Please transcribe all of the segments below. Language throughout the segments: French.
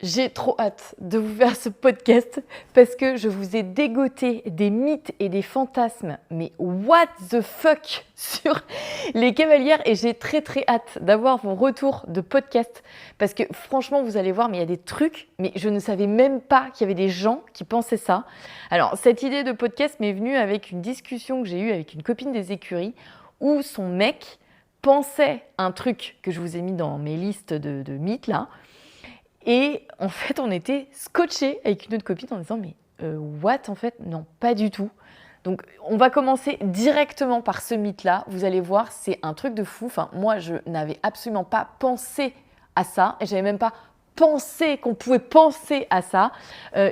J'ai trop hâte de vous faire ce podcast parce que je vous ai dégoté des mythes et des fantasmes, mais what the fuck sur les cavalières et j'ai très hâte d'avoir vos retours de podcast parce que franchement vous allez voir mais il y a des trucs, mais je ne savais même pas qu'il y avait des gens qui pensaient ça. Alors cette idée de podcast m'est venue avec une discussion que j'ai eue avec une copine des écuries où son mec pensait un truc que je vous ai mis dans mes listes de mythes là. Et en fait, on était scotchés avec une autre copine en disant mais what en fait? Non, pas du tout. Donc on va commencer directement par ce mythe-là. Vous allez voir, c'est un truc de fou. Enfin, moi, je n'avais absolument pas pensé à ça. Et j'avais même pas pensé qu'on pouvait penser à ça.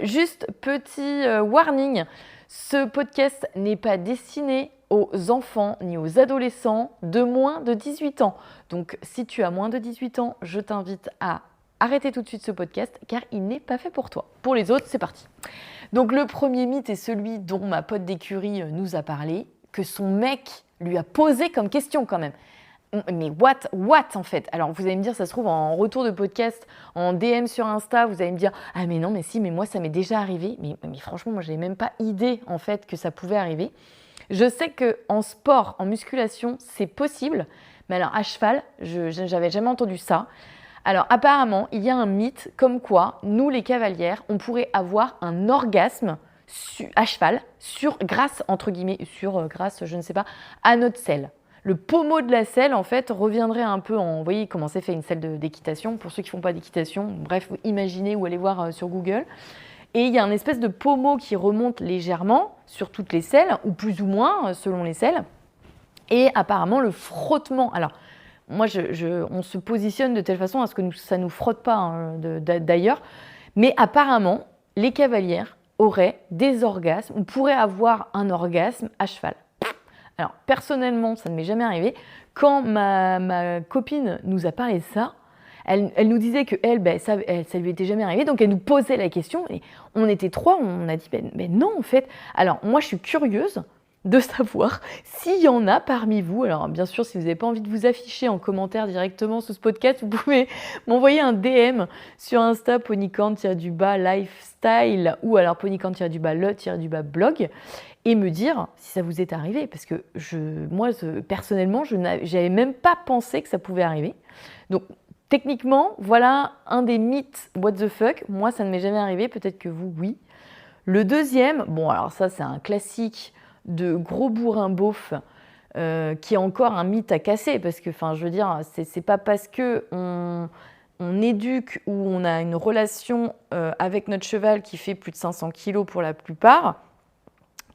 Juste petit warning, ce podcast n'est pas destiné aux enfants ni aux adolescents de moins de 18 ans. Donc si tu as moins de 18 ans, je t'invite à arrêtez tout de suite ce podcast car il n'est pas fait pour toi. Pour les autres, c'est parti. Donc le premier mythe est celui dont ma pote d'écurie nous a parlé, que son mec lui a posé comme question quand même. Mais what en fait? Alors vous allez me dire, ça se trouve en retour de podcast, en DM sur Insta, vous allez me dire ah mais non mais si, mais moi ça m'est déjà arrivé. Mais franchement, moi j'avais même pas idée en fait que ça pouvait arriver. Je sais qu'en sport, en musculation, c'est possible, mais alors à cheval, j'avais jamais entendu ça. Alors apparemment, il y a un mythe comme quoi, nous les cavalières, on pourrait avoir un orgasme à cheval grâce, je ne sais pas, à notre selle. Le pommeau de la selle, en fait, reviendrait un peu en... Vous voyez comment c'est fait une selle d'équitation, pour ceux qui ne font pas d'équitation, bref, vous imaginez ou allez voir sur Google. Et il y a un espèce de pommeau qui remonte légèrement sur toutes les selles, ou plus ou moins selon les selles. Et apparemment, le frottement... Alors, moi, on se positionne de telle façon à ce que ça ne nous frotte pas d'ailleurs. Mais apparemment, les cavalières auraient des orgasmes, on pourrait avoir un orgasme à cheval. Alors, personnellement, ça ne m'est jamais arrivé. Quand ma copine nous a parlé de ça, elle nous disait que ça lui était jamais arrivé. Donc, elle nous posait la question. Et on était trois, on a dit, non, en fait. Alors, moi, je suis curieuse de savoir s'il y en a parmi vous. Alors bien sûr, si vous n'avez pas envie de vous afficher en commentaire directement sous ce podcast, vous pouvez m'envoyer un DM sur Insta ponicorn-lifestyle ou alors ponicorn-le-blog et me dire si ça vous est arrivé parce que moi personnellement, je n'avais même pas pensé que ça pouvait arriver. Donc techniquement, voilà un des mythes what the fuck. Moi, ça ne m'est jamais arrivé, peut-être que vous, oui. Le deuxième, bon alors ça c'est un classique de gros bourrin beauf qui est encore un mythe à casser parce que je veux dire c'est pas parce que on éduque ou on a une relation avec notre cheval qui fait plus de 500 kilos pour la plupart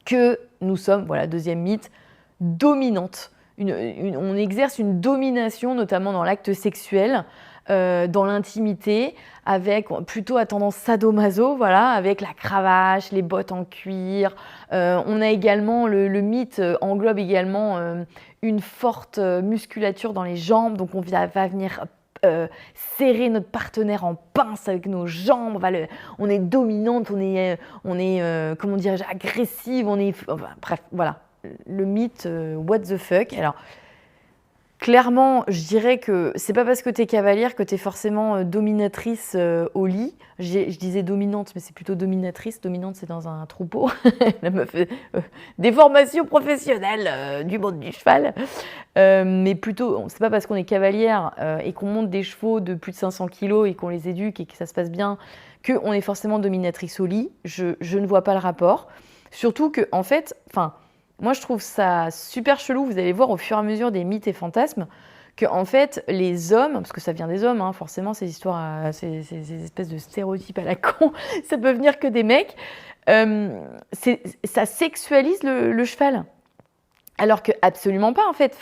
que nous sommes, voilà, deuxième mythe, dominantes. On exerce une domination notamment dans l'acte sexuel, dans l'intimité, avec plutôt à tendance sadomaso, voilà, avec la cravache, les bottes en cuir. On a également, le mythe englobe également une forte musculature dans les jambes, donc on va venir serrer notre partenaire en pince avec nos jambes, on est dominante, on est comment dirais-je, agressive, bref, voilà, le mythe what the fuck. Alors, clairement, je dirais que c'est pas parce que t'es cavalière que t'es forcément dominatrice au lit. Je disais dominante, mais c'est plutôt dominatrice. Dominante, c'est dans un troupeau. La meuf fait des formations professionnelles du monde du cheval. Mais plutôt, c'est pas parce qu'on est cavalière et qu'on monte des chevaux de plus de 500 kilos et qu'on les éduque et que ça se passe bien qu'on est forcément dominatrice au lit. Je ne vois pas le rapport. Surtout que, en fait, moi, je trouve ça super chelou. Vous allez voir au fur et à mesure des mythes et fantasmes que, en fait, les hommes, parce que ça vient des hommes, forcément, ces histoires, ces espèces de stéréotypes à la con, ça peut venir que des mecs, ça sexualise le cheval. Alors que absolument pas, en fait.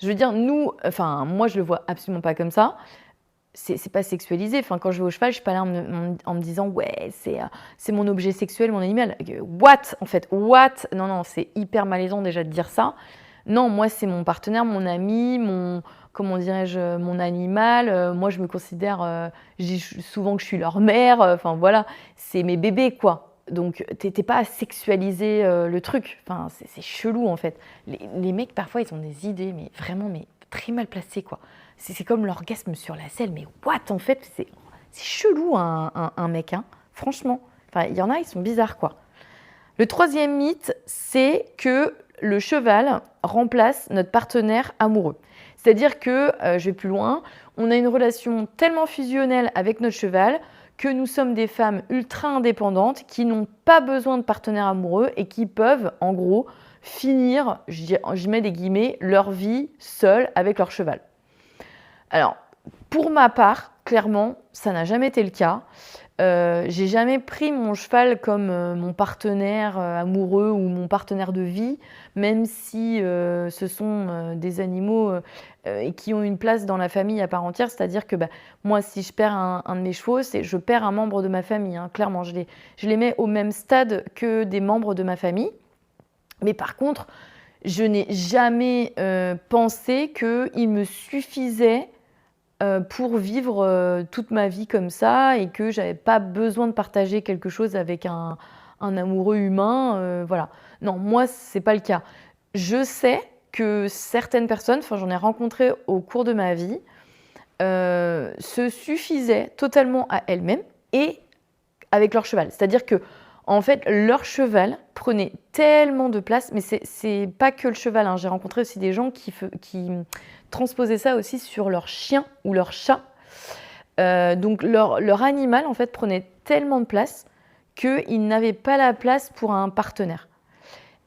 Je veux dire, moi, je le vois absolument pas comme ça. C'est pas sexualisé. Quand je vais au cheval, je suis pas là en me disant ouais, c'est mon objet sexuel, mon animal. What en fait? What? Non, c'est hyper malaisant déjà de dire ça. Non, moi c'est mon partenaire, mon ami, comment dirais-je, mon animal. Moi je me considère, je dis souvent que je suis leur mère. Voilà, c'est mes bébés quoi. Donc t'es pas à sexualiser le truc. C'est chelou en fait. Les mecs parfois ils ont des idées, mais vraiment très mal placées quoi. C'est comme l'orgasme sur la selle, mais what en fait, C'est chelou un mec, hein, franchement. Enfin, il y en a, ils sont bizarres, quoi. Le troisième mythe, c'est que le cheval remplace notre partenaire amoureux. C'est-à-dire que, je vais plus loin, on a une relation tellement fusionnelle avec notre cheval que nous sommes des femmes ultra indépendantes qui n'ont pas besoin de partenaires amoureux et qui peuvent, en gros, finir, je mets des guillemets, leur vie seules avec leur cheval. Alors, pour ma part, clairement, ça n'a jamais été le cas. J'ai jamais pris mon cheval comme mon partenaire amoureux ou mon partenaire de vie, même si ce sont des animaux qui ont une place dans la famille à part entière. C'est-à-dire que moi, si je perds un de mes chevaux, je perds un membre de ma famille. Hein, clairement, je les mets au même stade que des membres de ma famille. Mais par contre, je n'ai jamais pensé qu'il me suffisait pour vivre toute ma vie comme ça et que j'avais pas besoin de partager quelque chose avec un amoureux humain. Voilà. Non, moi, c'est pas le cas. Je sais que certaines personnes, enfin j'en ai rencontré au cours de ma vie, se suffisaient totalement à elles-mêmes et avec leur cheval. C'est-à-dire que en fait, leur cheval prenait tellement de place, mais c'est pas que le cheval. Hein. J'ai rencontré aussi des gens qui transposaient ça aussi sur leur chien ou leur chat. Donc leur animal en fait prenait tellement de place qu'ils n'avaient pas la place pour un partenaire.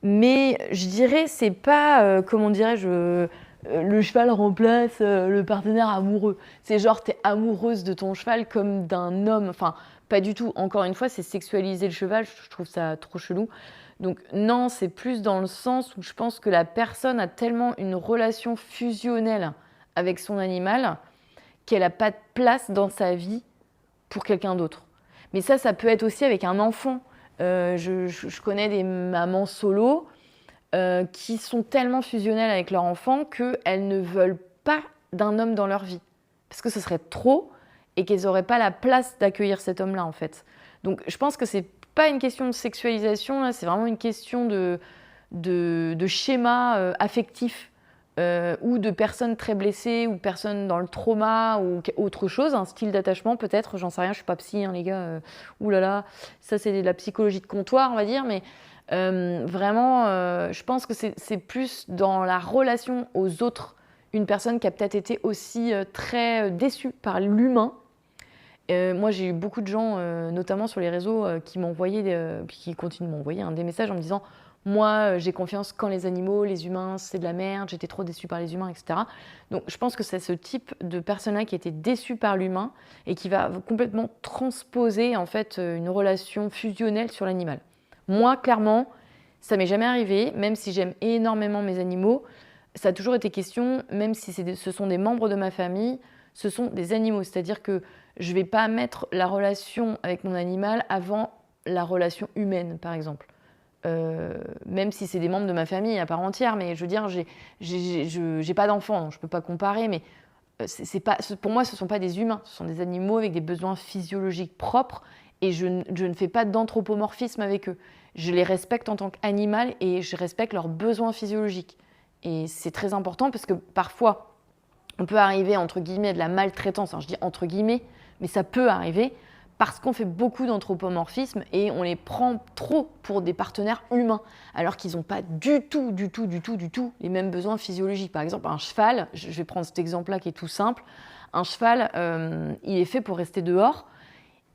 Mais je dirais, c'est pas, comment dirais-je, le cheval remplace le partenaire amoureux. C'est genre, t'es amoureuse de ton cheval comme d'un homme. Enfin, pas du tout. Encore une fois, c'est sexualiser le cheval. Je trouve ça trop chelou. Donc non, c'est plus dans le sens où je pense que la personne a tellement une relation fusionnelle avec son animal qu'elle n'a pas de place dans sa vie pour quelqu'un d'autre. Mais ça peut être aussi avec un enfant. Je connais des mamans solo qui sont tellement fusionnelles avec leur enfant qu'elles ne veulent pas d'un homme dans leur vie. Parce que ce serait trop et qu'elles n'auraient pas la place d'accueillir cet homme-là, en fait. Donc, je pense que c'est pas une question de sexualisation, là, c'est vraiment une question de schéma affectif ou de personnes très blessées ou personnes dans le trauma ou autre chose, un style d'attachement peut-être, j'en sais rien, je suis pas psy, hein, les gars, oulala, ça c'est de la psychologie de comptoir, on va dire, mais vraiment, je pense que c'est plus dans la relation aux autres, une personne qui a peut-être été aussi très déçue par l'humain. Moi, j'ai eu beaucoup de gens, notamment sur les réseaux, qui m'envoyaient, qui continuent de m'envoyer des messages en me disant « Moi, j'ai confiance qu'en les animaux, les humains, c'est de la merde, j'étais trop déçue par les humains, etc. » Donc, je pense que c'est ce type de personne-là qui a été déçu par l'humain et qui va complètement transposer, en fait, une relation fusionnelle sur l'animal. Moi, clairement, ça m'est jamais arrivé, même si j'aime énormément mes animaux. Ça a toujours été question, même si ce sont des membres de ma famille, ce sont des animaux. C'est-à-dire que je ne vais pas mettre la relation avec mon animal avant la relation humaine, par exemple. Même si c'est des membres de ma famille à part entière, mais je veux dire, j'ai pas d'enfant, donc je ne peux pas comparer, mais pour moi, ce ne sont pas des humains, ce sont des animaux avec des besoins physiologiques propres, et je ne fais pas d'anthropomorphisme avec eux. Je les respecte en tant qu'animal et je respecte leurs besoins physiologiques. Et c'est très important parce que parfois, on peut arriver, entre guillemets, de la maltraitance. Alors, je dis entre guillemets, mais ça peut arriver parce qu'on fait beaucoup d'anthropomorphisme et on les prend trop pour des partenaires humains, alors qu'ils n'ont pas du tout les mêmes besoins physiologiques. Par exemple, un cheval, je vais prendre cet exemple-là qui est tout simple, un cheval, il est fait pour rester dehors,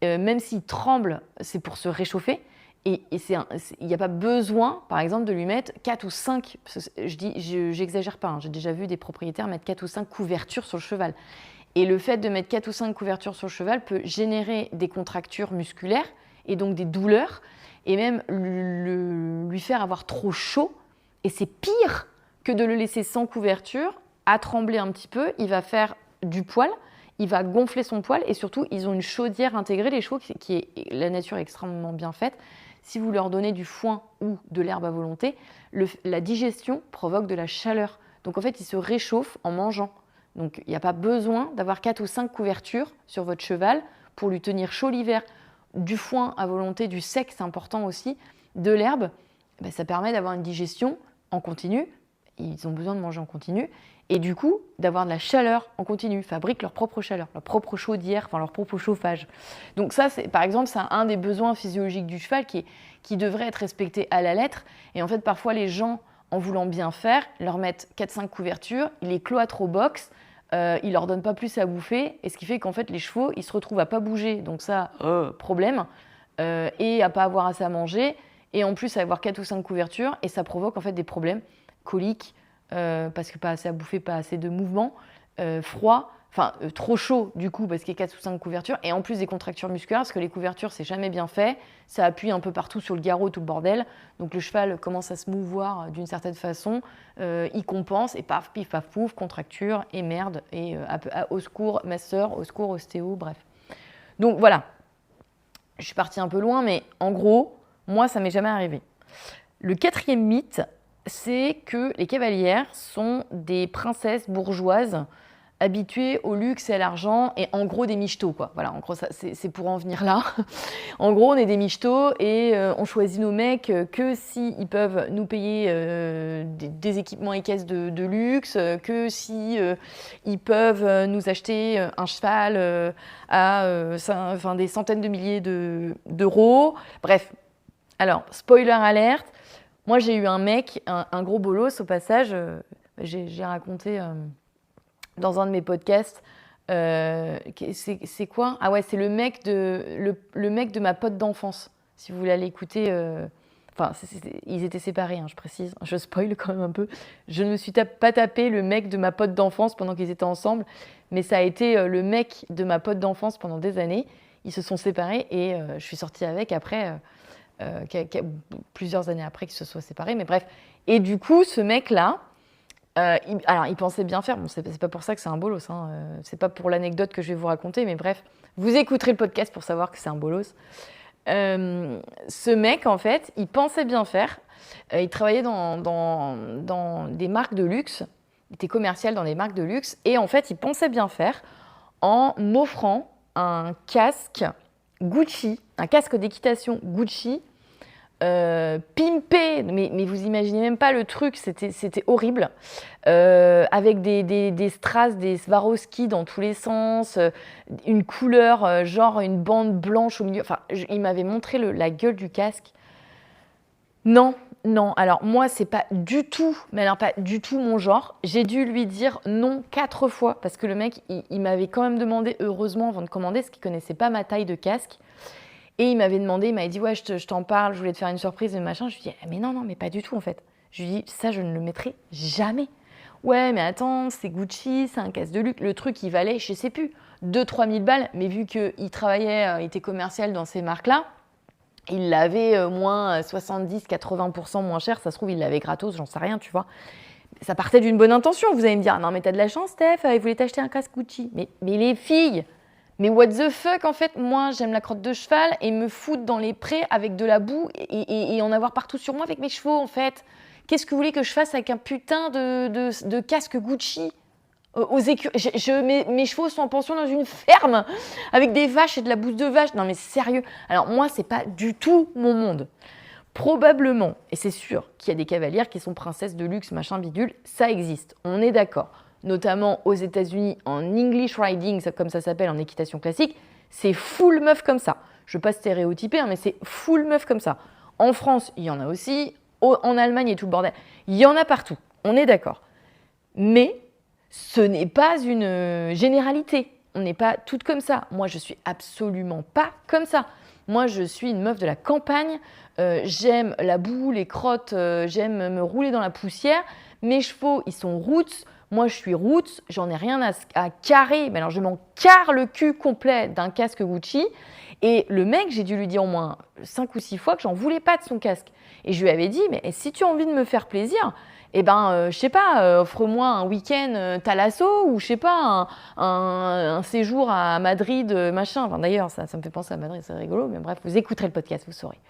même s'il tremble, c'est pour se réchauffer. Et il n'y a pas besoin, par exemple, de lui mettre 4 ou 5, j'exagère pas, hein, j'ai déjà vu des propriétaires mettre 4 ou 5 couvertures sur le cheval. Et le fait de mettre 4 ou 5 couvertures sur le cheval peut générer des contractures musculaires et donc des douleurs et même lui faire avoir trop chaud. Et c'est pire que de le laisser sans couverture, à trembler un petit peu, il va faire du poil, il va gonfler son poil et surtout, ils ont une chaudière intégrée, les chevaux, la nature est extrêmement bien faite. Si vous leur donnez du foin ou de l'herbe à volonté, la digestion provoque de la chaleur. Donc en fait, ils se réchauffent en mangeant. Donc il n'y a pas besoin d'avoir 4 ou 5 couvertures sur votre cheval pour lui tenir chaud l'hiver. Du foin à volonté, du sec, c'est important aussi. De l'herbe, ça permet d'avoir une digestion en continu Ils ont besoin de manger en continu. Et du coup, d'avoir de la chaleur en continu. Ils fabriquent leur propre chaleur, leur propre chaudière, enfin leur propre chauffage. Donc ça, par exemple, c'est un des besoins physiologiques du cheval qui devrait être respecté à la lettre. Et en fait, parfois, les gens, en voulant bien faire, leur mettent 4-5 couvertures, ils les cloîtrent au box, ils leur donnent pas plus à bouffer. Et ce qui fait qu'en fait, les chevaux, ils se retrouvent à pas bouger. Donc ça, problème. Et à pas avoir assez à manger. Et en plus, à avoir 4 ou 5 couvertures. Et ça provoque en fait des problèmes coliques. Parce que pas assez à bouffer, pas assez de mouvement, froid, trop chaud du coup parce qu'il y a 4 ou 5 couvertures, et en plus des contractures musculaires parce que les couvertures c'est jamais bien fait, ça appuie un peu partout sur le garrot, tout le bordel, donc le cheval commence à se mouvoir d'une certaine façon, il compense et paf, pif, paf, pouf, contracture et merde, et au secours masseur, au secours ostéo, bref. Donc voilà, je suis partie un peu loin, mais en gros, moi ça m'est jamais arrivé. Le 4e mythe, c'est que les cavalières sont des princesses bourgeoises habituées au luxe et à l'argent, et en gros des michetots, quoi. Voilà, en gros, c'est pour en venir là. En gros, on est des michetots et on choisit nos mecs que s'ils peuvent nous payer des équipements et caisses de luxe, que si ils peuvent nous acheter un cheval à des centaines de milliers d'euros. Bref, alors, spoiler alerte, moi, j'ai eu un mec, un gros bolos au passage, j'ai raconté dans un de mes podcasts, c'est quoi ? Ah ouais, c'est le mec de ma pote d'enfance, si vous voulez aller écouter. Ils étaient séparés, hein, je précise, je spoil quand même un peu. Je ne me suis pas tapé le mec de ma pote d'enfance pendant qu'ils étaient ensemble, mais ça a été le mec de ma pote d'enfance pendant des années. Ils se sont séparés et je suis sortie avec après... plusieurs années après qu'ils se soient séparés, mais bref. Et du coup, ce mec-là, il pensait bien faire. Bon, c'est pas pour ça que c'est un bolos, hein. C'est pas pour l'anecdote que je vais vous raconter, mais bref, vous écouterez le podcast pour savoir que c'est un bolos. Ce mec, en fait, il pensait bien faire. Il travaillait dans des marques de luxe. Il était commercial dans des marques de luxe. Et en fait, il pensait bien faire en m'offrant un casque Gucci, un casque d'équitation Gucci, pimpé, mais vous imaginez même pas le truc, c'était horrible, avec des strass, des Swarovski dans tous les sens, une couleur, genre une bande blanche au milieu, il m'avait montré la gueule du casque. Non, alors moi c'est pas du tout, mais alors pas du tout mon genre. J'ai dû lui dire non 4 fois, parce que le mec, il m'avait quand même demandé, heureusement avant de commander, parce qu'il connaissait pas ma taille de casque. Et il m'avait dit, ouais, je t'en parle, je voulais te faire une surprise, machin. Je lui dis, mais non, mais pas du tout en fait. Je lui dis, ça, je ne le mettrai jamais. Ouais, mais attends, c'est Gucci, c'est un casque de luxe. Le truc, il valait, je sais plus, 2-3 000 balles. Mais vu qu'il travaillait, il était commercial dans ces marques-là, il l'avait moins 70-80% moins cher. Ça se trouve, il l'avait gratos, j'en sais rien, tu vois. Ça partait d'une bonne intention. Vous allez me dire, non, mais t'as de la chance, Steph, il voulait t'acheter un casque Gucci. Mais les filles... Mais what the fuck, en fait, moi, j'aime la crotte de cheval et me foutre dans les prés avec de la boue et en avoir partout sur moi avec mes chevaux, en fait. Qu'est-ce que vous voulez que je fasse avec un putain de casque Gucci mes chevaux sont en pension dans une ferme avec des vaches et de la bouse de vache. Non, mais sérieux. Alors, moi, c'est pas du tout mon monde. Probablement, et c'est sûr qu'il y a des cavalières qui sont princesses de luxe, machin bidule, ça existe, on est d'accord. Notamment aux États-Unis en English riding, comme ça s'appelle en équitation classique, c'est full meuf comme ça. Je ne veux pas stéréotyper, hein, mais c'est full meuf comme ça. En France, il y en a aussi, en Allemagne et tout le bordel, il y en a partout, on est d'accord. Mais ce n'est pas une généralité, on n'est pas toutes comme ça. Moi, je suis absolument pas comme ça. Moi, je suis une meuf de la campagne, j'aime la boue, les crottes, j'aime me rouler dans la poussière. Mes chevaux, ils sont roots. Moi, je suis roots, j'en ai rien à carrer. Mais alors, je m'en carre le cul complet d'un casque Gucci. Et le mec, j'ai dû lui dire au moins 5 ou 6 fois que j'en voulais pas de son casque. Et je lui avais dit, mais si tu as envie de me faire plaisir, eh ben, je sais pas, offre-moi un week-end Thalasso ou je sais pas, un séjour à Madrid, machin. Enfin, d'ailleurs, ça me fait penser à Madrid, c'est rigolo. Mais bref, vous écouterez le podcast, vous saurez.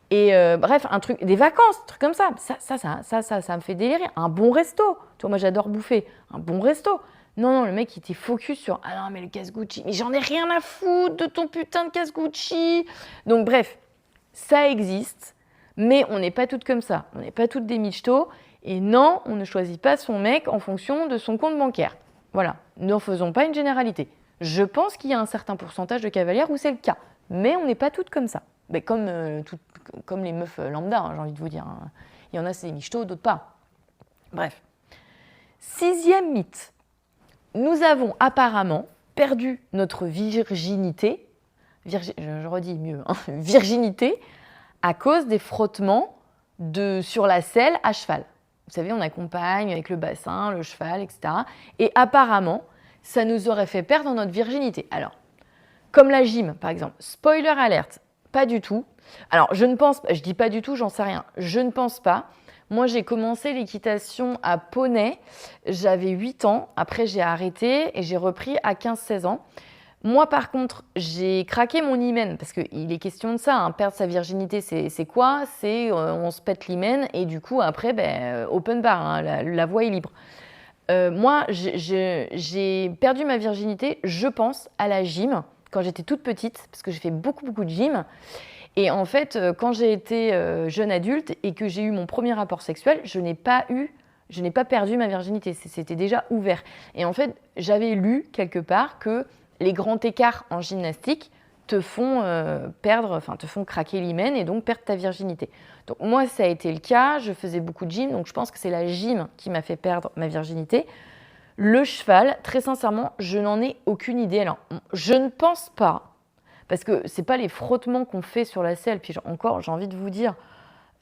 Et bref, un truc, des vacances, un truc comme ça. Ça me fait délirer. Un bon resto. Tu vois, moi, j'adore bouffer. Un bon resto. Non, le mec, il était focus sur « Ah non, mais le casque Gucci. Mais j'en ai rien à foutre de ton putain de casque Gucci. » Donc bref, ça existe. Mais on n'est pas toutes comme ça. On n'est pas toutes des michetots. Et non, on ne choisit pas son mec en fonction de son compte bancaire. Voilà, n'en faisons pas une généralité. Je pense qu'il y a un certain pourcentage de cavalières où c'est le cas, mais on n'est pas toutes comme ça. Mais comme les meufs lambda, hein, j'ai envie de vous dire. Hein. Il y en a, c'est des michetots, d'autres pas. Bref. 6e mythe. Nous avons apparemment perdu notre virginité, je redis mieux, hein, virginité, à cause des frottements sur la selle à cheval. Vous savez, on accompagne avec le bassin, le cheval, etc. Et apparemment, ça nous aurait fait perdre notre virginité. Alors, comme la gym, par exemple, spoiler alerte, pas du tout. Alors, je ne pense pas, je dis pas du tout, j'en sais rien, je ne pense pas. Moi, j'ai commencé l'équitation à poney, j'avais 8 ans, après j'ai arrêté et j'ai repris à 15-16 ans. Moi, par contre, j'ai craqué mon hymen, parce qu'il est question de ça, hein, perdre sa virginité, c'est quoi? C'est on se pète l'hymen et du coup, après, open bar, hein, la voie est libre. Moi, j'ai perdu ma virginité, je pense, à la gym, quand j'étais toute petite, parce que j'ai fait beaucoup de gym. Et en fait, quand j'ai été jeune adulte et que j'ai eu mon premier rapport sexuel, je n'ai pas perdu ma virginité, c'était déjà ouvert. Et en fait, j'avais lu quelque part que les grands écarts en gymnastique te font te font craquer l'hymen et donc perdre ta virginité. Donc moi, ça a été le cas, je faisais beaucoup de gym, donc je pense que c'est la gym qui m'a fait perdre ma virginité. Le cheval, très sincèrement, je n'en ai aucune idée. Alors, je ne pense pas, parce que c'est pas les frottements qu'on fait sur la selle, puis encore, j'ai envie de vous dire,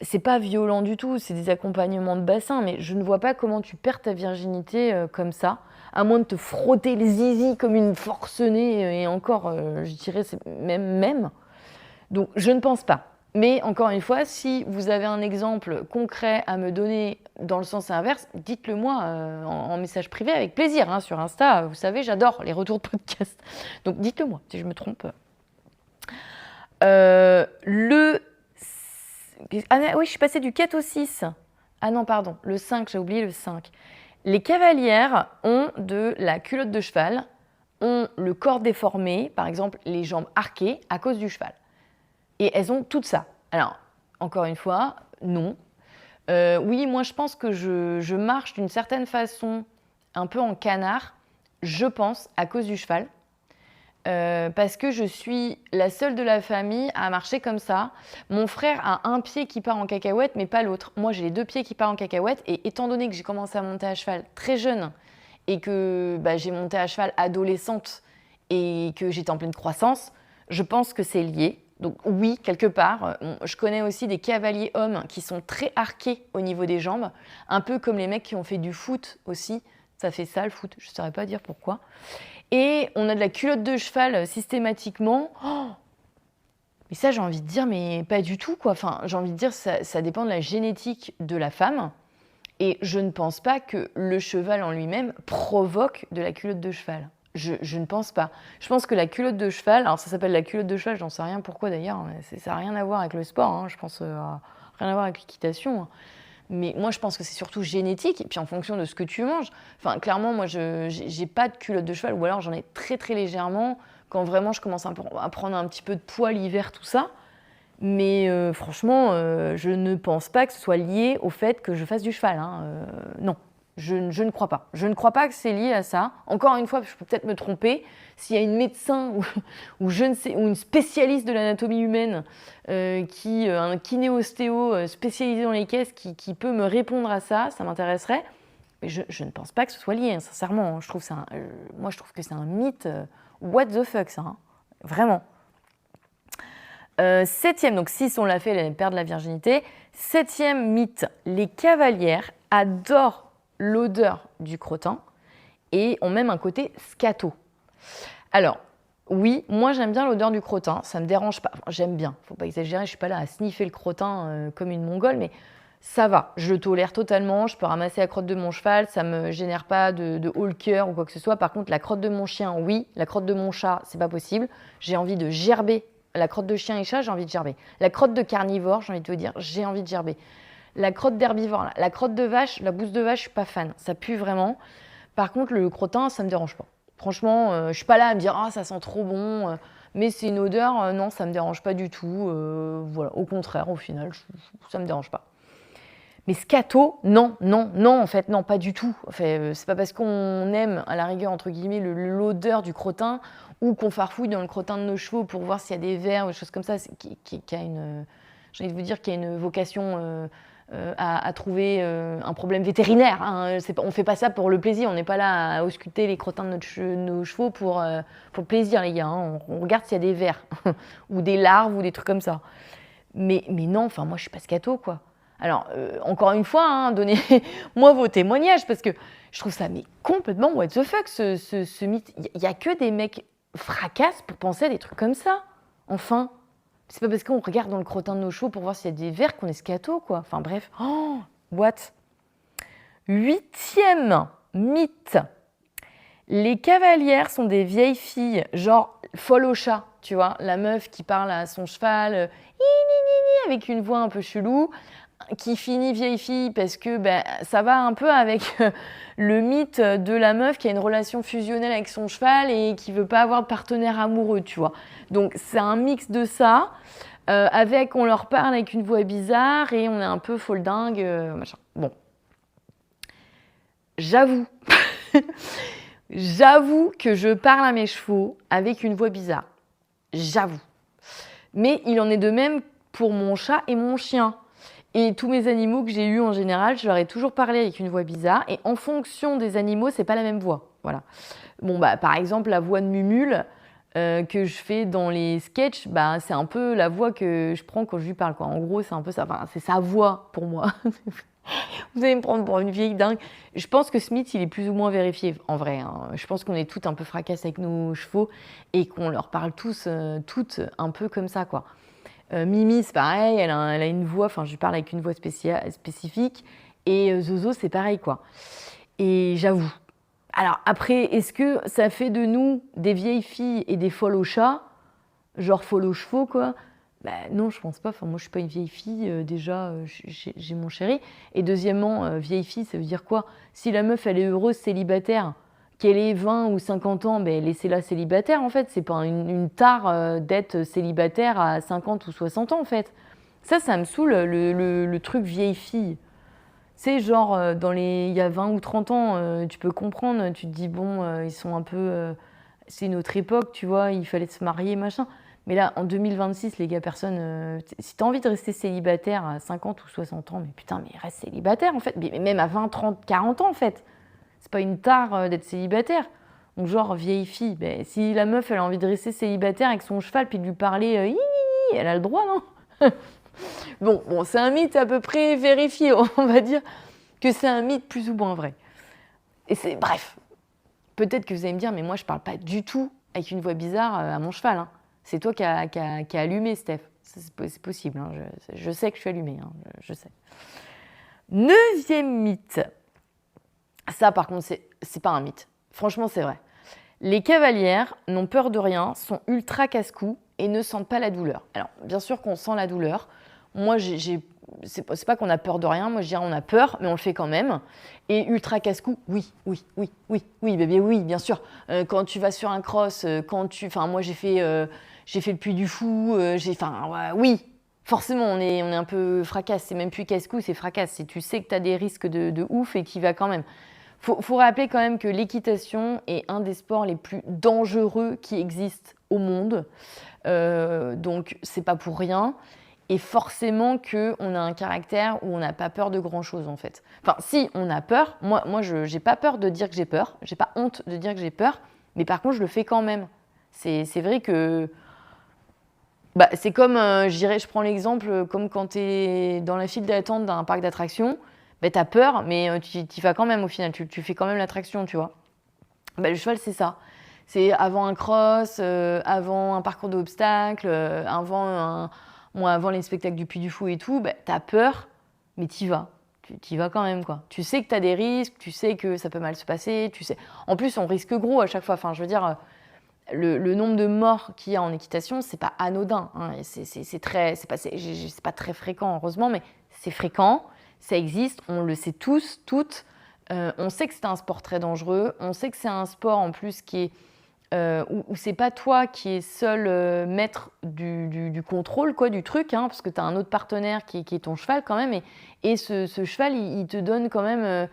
c'est pas violent du tout, c'est des accompagnements de bassin, mais je ne vois pas comment tu perds ta virginité comme ça, à moins de te frotter le zizi comme une forcenée, et encore, je dirais, c'est même. Donc, je ne pense pas. Mais encore une fois, si vous avez un exemple concret à me donner dans le sens inverse, dites-le moi en message privé avec plaisir. Hein, sur Insta, vous savez, j'adore les retours de podcast. Donc, dites-le moi si je me trompe. Oui, je suis passée du 4 au 6. Ah non, pardon, le 5, j'ai oublié le 5. Les cavalières ont de la culotte de cheval, ont le corps déformé, par exemple les jambes arquées, à cause du cheval. Et elles ont tout ça. Alors, encore une fois, non. Oui, moi je pense que je marche d'une certaine façon, un peu en canard, je pense, à cause du cheval. Parce que je suis la seule de la famille à marcher comme ça. Mon frère a un pied qui part en cacahuète, mais pas l'autre. Moi, j'ai les 2 pieds qui partent en cacahuète. Et étant donné que j'ai commencé à monter à cheval très jeune et que j'ai monté à cheval adolescente et que j'étais en pleine croissance, je pense que c'est lié. Donc oui, quelque part. Je connais aussi des cavaliers hommes qui sont très arqués au niveau des jambes, un peu comme les mecs qui ont fait du foot aussi. Ça fait ça, le foot, je ne saurais pas dire pourquoi. Et on a de la culotte de cheval systématiquement. Oh, mais ça, j'ai envie de dire, mais pas du tout, quoi. Enfin, j'ai envie de dire, ça dépend de la génétique de la femme. Et je ne pense pas que le cheval en lui-même provoque de la culotte de cheval. Je ne pense pas. Je pense que la culotte de cheval, alors ça s'appelle la culotte de cheval, j'en sais rien pourquoi d'ailleurs, ça n'a rien à voir avec le sport, hein, je pense, rien à voir avec l'équitation. Hein. Mais moi, je pense que c'est surtout génétique, et puis en fonction de ce que tu manges. Enfin, clairement, moi, j'ai pas de culotte de cheval, ou alors j'en ai très très légèrement, quand vraiment je commence à prendre un petit peu de poids l'hiver, tout ça. Mais franchement, je ne pense pas que ce soit lié au fait que je fasse du cheval. Hein. Non, je ne crois pas. Je ne crois pas que c'est lié à ça. Encore une fois, je peux peut-être me tromper. S'il y a une médecin ou je ne sais, ou une spécialiste de l'anatomie humaine, un kiné-ostéo spécialisé dans les caisses qui peut me répondre à ça, ça m'intéresserait. Mais je ne pense pas que ce soit lié, hein, sincèrement. Moi, je trouve que c'est un mythe. What the fuck, ça, hein. Vraiment. 7e, donc 6, on l'a fait, elle perd de la virginité. 7e mythe, les cavalières adorent l'odeur du crottin et ont même un côté scato. Alors, oui, moi j'aime bien l'odeur du crottin, ça me dérange pas. Enfin, j'aime bien, faut pas exagérer, je suis pas là à sniffer le crottin comme une mongole, mais ça va, je le tolère totalement, je peux ramasser la crotte de mon cheval, ça me génère pas de haut le cœur ou quoi que ce soit. Par contre, la crotte de mon chien, oui, la crotte de mon chat, c'est pas possible. J'ai envie de gerber. La crotte de chien et chat, j'ai envie de gerber. La crotte de carnivore, j'ai envie de te dire, j'ai envie de gerber. La crotte d'herbivore, la crotte de vache, la bouse de vache, je suis pas fan. Ça pue vraiment. Par contre, le crottin, ça me dérange pas. Franchement, je suis pas là à me dire, ah, ça sent trop bon. Mais c'est une odeur, non, ça me dérange pas du tout. Voilà, au contraire, au final, ça me dérange pas. Mais scato, non, non, non, en fait, non, pas du tout. Enfin, c'est pas parce qu'on aime, à la rigueur, entre guillemets, l'odeur du crottin ou qu'on farfouille dans le crottin de nos chevaux pour voir s'il y a des vers ou des choses comme ça, qui a une, j'ai envie de vous dire, qu'il y a une vocation à trouver un problème vétérinaire. Hein. On fait pas ça pour le plaisir, on n'est pas là à ausculter les crottins de nos chevaux pour le plaisir, les gars. Hein. On regarde s'il y a des vers ou des larves ou des trucs comme ça. Mais non, enfin, moi, je suis pas scato, quoi. Alors, encore une fois, hein, donnez-moi vos témoignages, parce que je trouve ça mais complètement what the fuck, ce mythe. Il n'y a que des mecs fracasses pour penser à des trucs comme ça. Enfin, c'est pas parce qu'on regarde dans le crottin de nos chevaux pour voir s'il y a des vers qu'on est scato, quoi. Enfin, bref. Oh, what? 8e mythe. Les cavalières sont des vieilles filles, genre folle au chat, tu vois, la meuf qui parle à son cheval, avec une voix un peu chelou, qui finit vieille fille parce que ça va un peu avec le mythe de la meuf qui a une relation fusionnelle avec son cheval et qui veut pas avoir de partenaire amoureux, tu vois. Donc c'est un mix de ça, avec on leur parle avec une voix bizarre et on est un peu folle dingue, machin. Bon, j'avoue, j'avoue que je parle à mes chevaux avec une voix bizarre. J'avoue. Mais il en est de même pour mon chat et mon chien. Et tous mes animaux que j'ai eus en général, je leur ai toujours parlé avec une voix bizarre. Et en fonction des animaux, c'est pas la même voix. Voilà. Bon, par exemple, la voix de Mumule que je fais dans les sketchs, c'est un peu la voix que je prends quand je lui parle, quoi. En gros, c'est un peu ça. Enfin, c'est sa voix pour moi. Vous allez me prendre pour une vieille dingue. Je pense que ce mythe, il est plus ou moins vérifié, en vrai. Hein. Je pense qu'on est toutes un peu fracasses avec nos chevaux et qu'on leur parle toutes un peu comme ça, quoi. Mimi, c'est pareil, elle a une voix, enfin, je lui parle avec une voix spécifique. Et Zozo, c'est pareil, quoi. Et j'avoue. Alors, après, est-ce que ça fait de nous des vieilles filles et des folles aux chats? Genre folles aux chevaux, quoi? Non, je pense pas. Enfin, moi, je suis pas une vieille fille. Déjà, j'ai mon chéri. Et deuxièmement, vieille fille, ça veut dire quoi? Si la meuf, elle est heureuse célibataire, qu'elle ait 20 ou 50 ans, laissez-la célibataire, en fait. C'est pas une tare d'être célibataire à 50 ou 60 ans, en fait. Ça me saoule, le truc vieille fille. C'est genre, il y a 20 ou 30 ans, tu peux comprendre. Tu te dis, bon, ils sont un peu... c'est une autre époque, tu vois, il fallait se marier, machin. Mais là, en 2026, les gars, personne... si t'as envie de rester célibataire à 50 ou 60 ans, mais putain, mais reste célibataire, en fait. Mais même à 20, 30, 40 ans, en fait. C'est pas une tare d'être célibataire. Donc genre, vieille fille, si la meuf, elle a envie de rester célibataire avec son cheval, puis de lui parler, elle a le droit, non? Bon, c'est un mythe à peu près vérifié, on va dire que c'est un mythe plus ou moins vrai. Et c'est... Bref. Peut-être que vous allez me dire, mais moi, je parle pas du tout avec une voix bizarre à mon cheval, hein. C'est toi qui a allumé, Steph. C'est possible. Hein. Je sais que je suis allumée. Hein. Je sais. 9e mythe. Ça, par contre, c'est pas un mythe. Franchement, c'est vrai. Les cavalières n'ont peur de rien, sont ultra casse-cou et ne sentent pas la douleur. Alors, bien sûr qu'on sent la douleur. Moi, c'est pas qu'on a peur de rien. Moi, je dirais on a peur, mais on le fait quand même. Et ultra casse-cou, oui, bien sûr. Quand tu vas sur un cross, moi, j'ai fait le Puy du Fou, oui, forcément, on est un peu fracasse. C'est même plus casse-cou, c'est fracasse. Tu sais que tu as des risques de ouf et qu'il va quand même. Faut rappeler quand même que l'équitation est un des sports les plus dangereux qui existent au monde. Donc, c'est pas pour rien. Et forcément qu'on a un caractère où on n'a pas peur de grand-chose, en fait. Enfin, si, on a peur. Moi je n'ai pas peur de dire que j'ai peur. J'ai pas honte de dire que j'ai peur. Mais par contre, je le fais quand même. C'est vrai que... c'est comme, je prends l'exemple, comme quand tu es dans la file d'attente d'un parc d'attractions. Tu as peur, mais tu y vas quand même au final. Tu fais quand même l'attraction, tu vois. Le cheval, c'est ça. C'est avant un cross, avant un parcours d'obstacles, avant les spectacles du Puy du Fou et tout, t'as peur, mais t'y vas. T'y vas quand même, quoi. Tu sais que t'as des risques, tu sais que ça peut mal se passer, tu sais... En plus, on risque gros à chaque fois. Enfin, je veux dire, le nombre de morts qu'il y a en équitation, c'est pas anodin. Hein. C'est pas très fréquent, heureusement, mais c'est fréquent, ça existe, on le sait tous, toutes. On sait que c'est un sport très dangereux, on sait que c'est un sport en plus qui est où c'est pas toi qui es seul maître du contrôle, quoi, du truc, hein, parce que tu as un autre partenaire qui est ton cheval quand même, et ce cheval, il te donne quand même,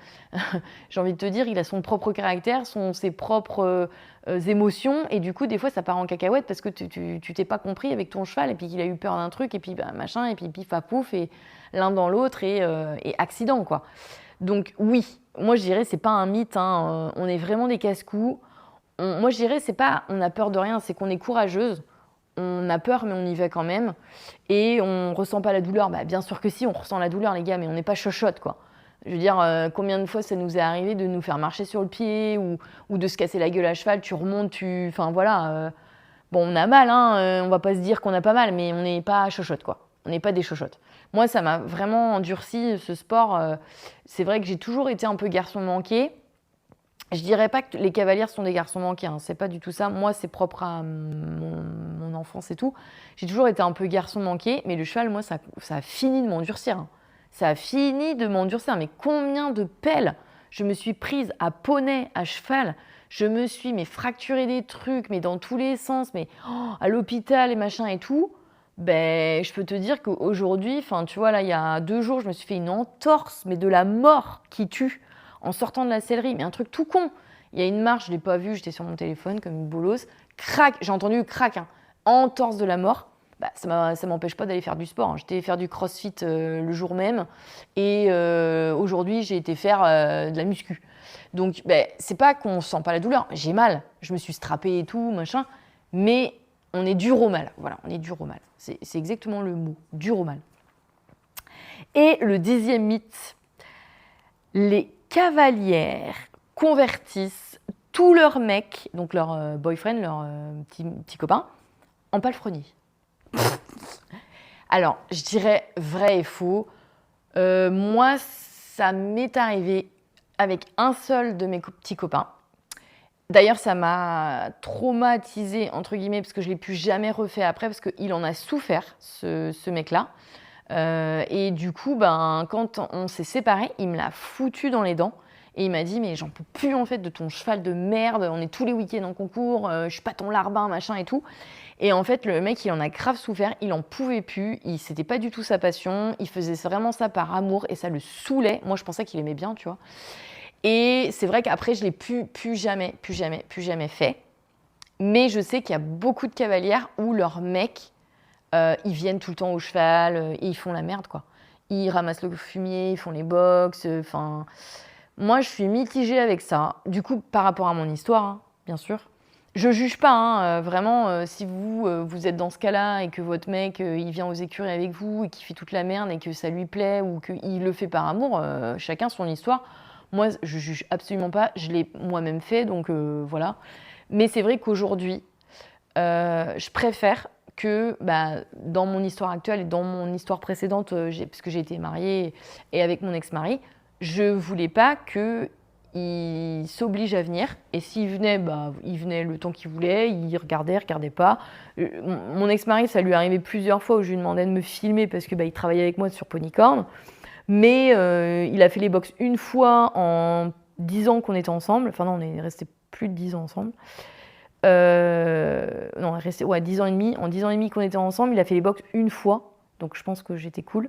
j'ai envie de te dire, il a son propre caractère, ses propres émotions, et du coup, des fois, ça part en cacahuète parce que tu t'es pas compris avec ton cheval, et puis qu'il a eu peur d'un truc, et puis bah, machin, et puis pif à pouf, et l'un dans l'autre, et accident, quoi. Donc oui, moi je dirais, c'est pas un mythe, hein, on est vraiment des casse-cou. Moi, je dirais, c'est pas on a peur de rien, c'est qu'on est courageuse. On a peur, mais on y va quand même. Et on ressent pas la douleur. Bah, bien sûr que si, on ressent la douleur, les gars, mais on n'est pas chochotte, quoi. Je veux dire, combien de fois ça nous est arrivé de nous faire marcher sur le pied ou de se casser la gueule à cheval, tu remontes, Enfin, voilà. Bon, on a mal, hein, on va pas se dire qu'on a pas mal, mais on n'est pas chochotte, quoi. On n'est pas des chochottes. Moi, ça m'a vraiment endurci, ce sport. C'est vrai que j'ai toujours été un peu garçon manqué. Je dirais pas que les cavalières sont des garçons manqués, hein. C'est pas du tout ça. Moi, c'est propre à mon enfance et tout. J'ai toujours été un peu garçon manqué, mais le cheval, moi, ça a fini de m'endurcir, hein. Ça a fini de m'endurcir. Mais combien de pelles je me suis prise à poney, à cheval. Je me suis fracturé des trucs, mais dans tous les sens, mais à l'hôpital et machin et tout. Ben, je peux te dire qu'aujourd'hui, enfin, tu vois, là, il y a 2 jours, je me suis fait une entorse, mais de la mort qui tue en sortant de la sellerie, mais un truc tout con. Il y a une marche, je ne l'ai pas vue, j'étais sur mon téléphone comme une bolosse. Crac, j'ai entendu crac, hein, entorse de la mort. Bah, ça m'empêche pas d'aller faire du sport, hein. J'étais faire du crossfit le jour même et aujourd'hui j'ai été faire de la muscu. Donc bah, c'est pas qu'on sent pas la douleur, j'ai mal, je me suis strappée et tout, machin, mais on est dur au mal. Voilà, on est dur au mal. C'est exactement le mot, dur au mal. Et le 10e mythe, les cavalières convertissent tous leurs mecs, donc leur boyfriend, leur petit copain, en palefrenier. Alors, je dirais vrai et faux. Moi, ça m'est arrivé avec un seul de mes petits copains. D'ailleurs, ça m'a traumatisée, entre guillemets, parce que je ne l'ai plus jamais refait après, parce qu'il en a souffert, ce mec-là. Et du coup, ben, quand on s'est séparés, il me l'a foutu dans les dents. Et il m'a dit, mais j'en peux plus en fait de ton cheval de merde, on est tous les week-ends en concours, je suis pas ton larbin, machin et tout. Et en fait, le mec, il en a grave souffert, il en pouvait plus, c'était pas du tout sa passion, il faisait vraiment ça par amour et ça le saoulait. Moi, je pensais qu'il aimait bien, tu vois. Et c'est vrai qu'après, je l'ai plus jamais fait. Mais je sais qu'il y a beaucoup de cavalières où leurs mecs, ils viennent tout le temps au cheval et ils font la merde, quoi. Ils ramassent le fumier, ils font les box, enfin... Moi, je suis mitigée avec ça. Du coup, par rapport à mon histoire, hein, bien sûr. Je juge pas, hein, vraiment, si vous êtes dans ce cas-là et que votre mec, il vient aux écuries avec vous et qu'il fait toute la merde et que ça lui plaît ou qu'il le fait par amour, chacun son histoire. Moi, je juge absolument pas. Je l'ai moi-même fait, donc voilà. Mais c'est vrai qu'aujourd'hui, je préfère que dans mon histoire actuelle et dans mon histoire précédente, parce que j'ai été mariée et avec mon ex-mari, je voulais pas qu'il s'oblige à venir. Et s'il venait, il venait le temps qu'il voulait, il regardait pas. Mon ex-mari, ça lui arrivait plusieurs fois où je lui demandais de me filmer parce que il travaillait avec moi sur Ponycorn. Mais il a fait les box une fois en 10 ans qu'on était ensemble. Enfin non, on est restés plus de 10 ans ensemble. Non, on est resté 10 ans et demi. En 10 ans et demi qu'on était ensemble, il a fait les box une fois. Donc je pense que j'étais cool.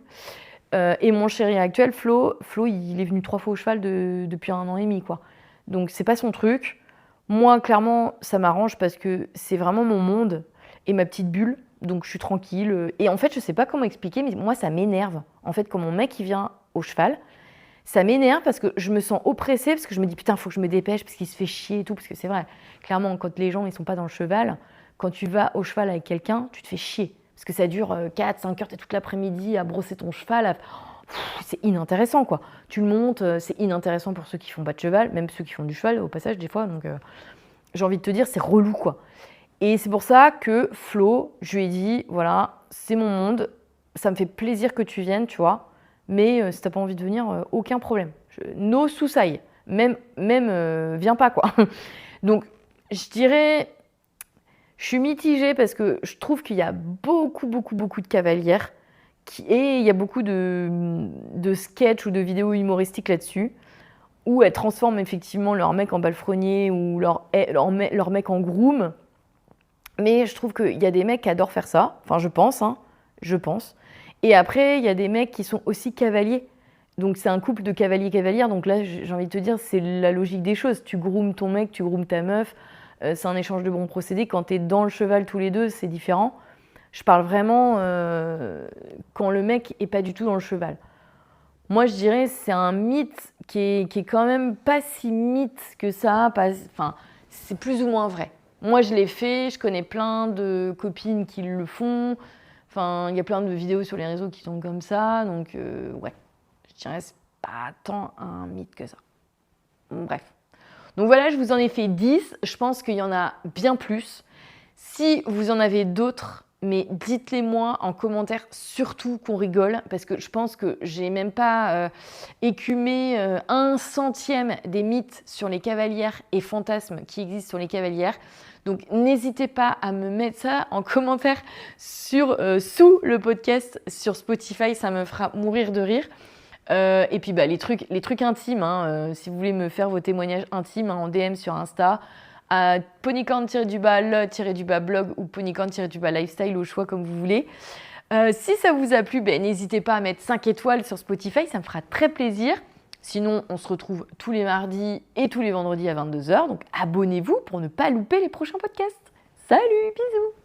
Et mon chéri actuel, Flo, il est venu 3 fois au cheval depuis 1 an et demi, quoi. Donc c'est pas son truc. Moi, clairement, ça m'arrange parce que c'est vraiment mon monde et ma petite bulle. Donc je suis tranquille. Et en fait, je sais pas comment expliquer, mais moi, ça m'énerve. En fait, quand mon mec il vient au cheval, ça m'énerve parce que je me sens oppressée, parce que je me dis putain, faut que je me dépêche parce qu'il se fait chier et tout. Parce que c'est vrai, clairement, quand les gens ils sont pas dans le cheval, quand tu vas au cheval avec quelqu'un, tu te fais chier. Parce que ça dure 4-5 heures, tu es toute l'après-midi à brosser ton cheval. C'est inintéressant, quoi. Tu le montes, c'est inintéressant pour ceux qui font pas de cheval, même ceux qui font du cheval au passage des fois. Donc j'ai envie de te dire, c'est relou, quoi. Et c'est pour ça que Flo, je lui ai dit, voilà, c'est mon monde, ça me fait plaisir que tu viennes, tu vois, mais si t'as pas envie de venir, aucun problème. No sousaille, même viens pas, quoi. Donc je dirais... Je suis mitigée parce que je trouve qu'il y a beaucoup de cavalières et il y a beaucoup de sketchs ou de vidéos humoristiques là-dessus où elles transforment effectivement leur mec en palefrenier ou leur mec en groom. Mais je trouve qu'il y a des mecs qui adorent faire ça. Enfin, je pense, hein. Je pense. Et après, il y a des mecs qui sont aussi cavaliers. Donc, c'est un couple de cavaliers-cavalières. Donc là, j'ai envie de te dire, c'est la logique des choses. Tu groomes ton mec, tu groomes ta meuf. C'est un échange de bons procédés. Quand tu es dans le cheval tous les deux, c'est différent. Je parle vraiment quand le mec est pas du tout dans le cheval. Moi, je dirais c'est un mythe qui est quand même pas si mythe que ça. Enfin, c'est plus ou moins vrai. Moi, je l'ai fait. Je connais plein de copines qui le font. Enfin, il y a plein de vidéos sur les réseaux qui sont comme ça. Donc, ouais, je dirais c'est pas tant un mythe que ça. Bon, bref. Donc voilà, je vous en ai fait 10. Je pense qu'il y en a bien plus. Si vous en avez d'autres, mais dites-les moi en commentaire, surtout qu'on rigole, parce que je pense que j'ai même pas écumé 1/100 des mythes sur les cavalières et fantasmes qui existent sur les cavalières. Donc n'hésitez pas à me mettre ça en commentaire sous le podcast sur Spotify, ça me fera mourir de rire. Et puis les trucs intimes, hein, si vous voulez me faire vos témoignages intimes, hein, en DM sur Insta, à ponycorn-le-blog ou ponycorn-lifestyle au choix comme vous voulez. Si ça vous a plu, n'hésitez pas à mettre 5 étoiles sur Spotify, ça me fera très plaisir. Sinon, on se retrouve tous les mardis et tous les vendredis à 22h. Donc abonnez-vous pour ne pas louper les prochains podcasts. Salut, bisous!